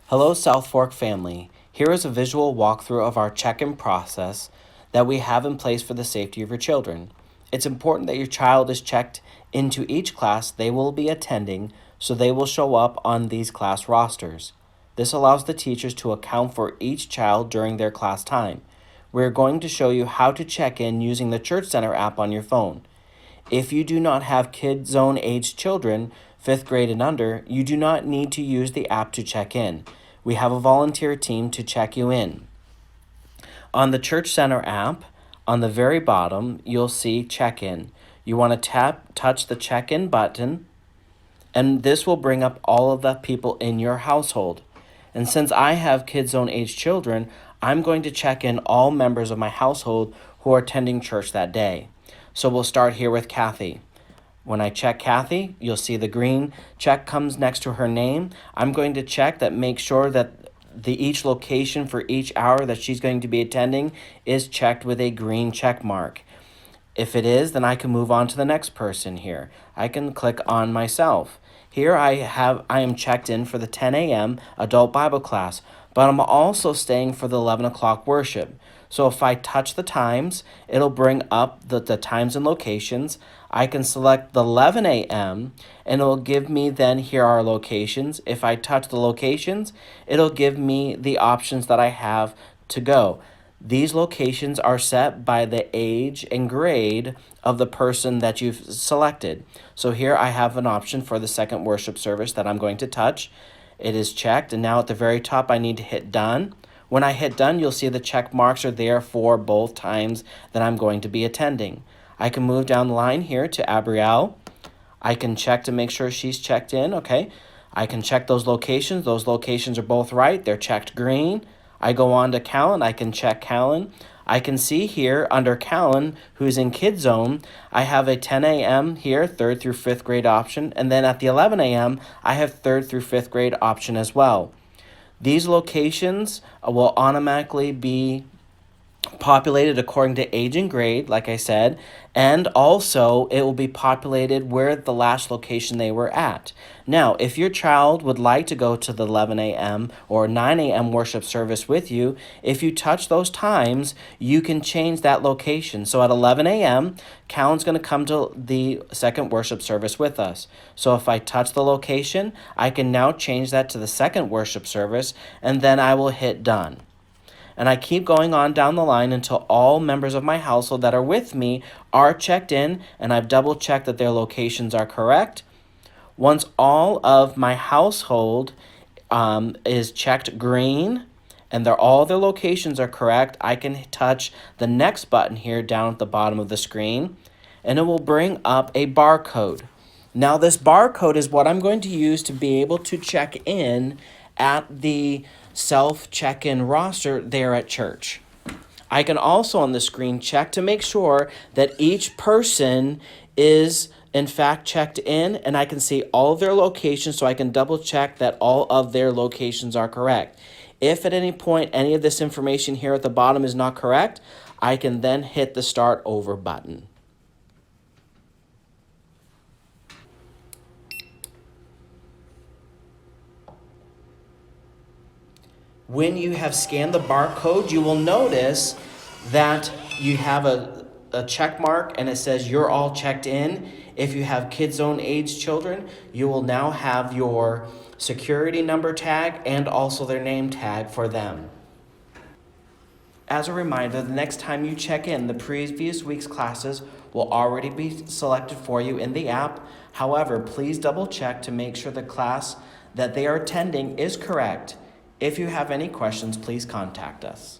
Hello, South Fork family. Here is a visual walkthrough of our check-in process that we have in place for the safety of your children. It's important that your child is checked into each class they will be attending so they will show up on these class rosters. This allows the teachers to account for each child during their class time. We're going to show you how to check in using the Church Center app on your phone. If you do not have Kidzone aged children, 5th grade and under, you do not need to use the app to check in. We have a volunteer team to check you in. On the Church Center app, on the very bottom, you'll see check-in. You want to touch the check-in button, and this will bring up all of the people in your household. And since I have Kidzone aged children, I'm going to check in all members of my household who are attending church that day. So we'll start here with Kathy. When I check Kathy, you'll see the green check comes next to her name. I'm going to check that, make sure that each location for each hour that she's going to be attending is checked with a green check mark. If it is, then I can move on to the next person here. I can click on myself. Here I am checked in for the 10 a.m. adult Bible class, but I'm also staying for the 11 o'clock worship. So if I touch the times, it'll bring up the times and locations. I can select the 11 a.m. and it'll give me then here are locations. If I touch the locations, it'll give me the options that I have to go. These locations are set by the age and grade of the person that you've selected. So here I have an option for the second worship service that I'm going to touch. It is checked, and now at the very top I need to hit done. When I hit done, you'll see the check marks are there for both times that I'm going to be attending. I can move down the line here to Abrielle. I can check to make sure she's checked in, okay? I can check those locations. Those locations are both right. They're checked green. I go on to Callan. I can check Callan. I can see here under Callan, who's in Kidzone, I have a 10 a.m. here, 3rd through 5th grade option. And then at the 11 a.m., I have 3rd through 5th grade option as well. These locations will automatically be populated according to age and grade, like I said, and also it will be populated where the last location they were at. Now, if your child would like to go to the 11 a.m. or 9 a.m. worship service with you, if you touch those times, you can change that location. So at 11 a.m., Callan's going to come to the second worship service with us. So if I touch the location, I can now change that to the second worship service, and then I will hit done. And I keep going on down the line until all members of my household that are with me are checked in, and I've double checked that their locations are correct. Once all of my household is checked green and all their locations are correct, I can touch the next button here down at the bottom of the screen, and it will bring up a barcode. Now this barcode is what I'm going to use to be able to check in at the self-check-in roster there at church. I can also on the screen check to make sure that each person is in fact checked in, and I can see all of their locations, so I can double check that all of their locations are correct. If at any point any of this information here at the bottom is not correct, I can then hit the start over button. When you have scanned the barcode, you will notice that you have a check mark and it says you're all checked in. If you have Kidzone aged children, you will now have your security number tag and also their name tag for them. As a reminder, the next time you check in, the previous week's classes will already be selected for you in the app. However, please double check to make sure the class that they are attending is correct. If you have any questions, please contact us.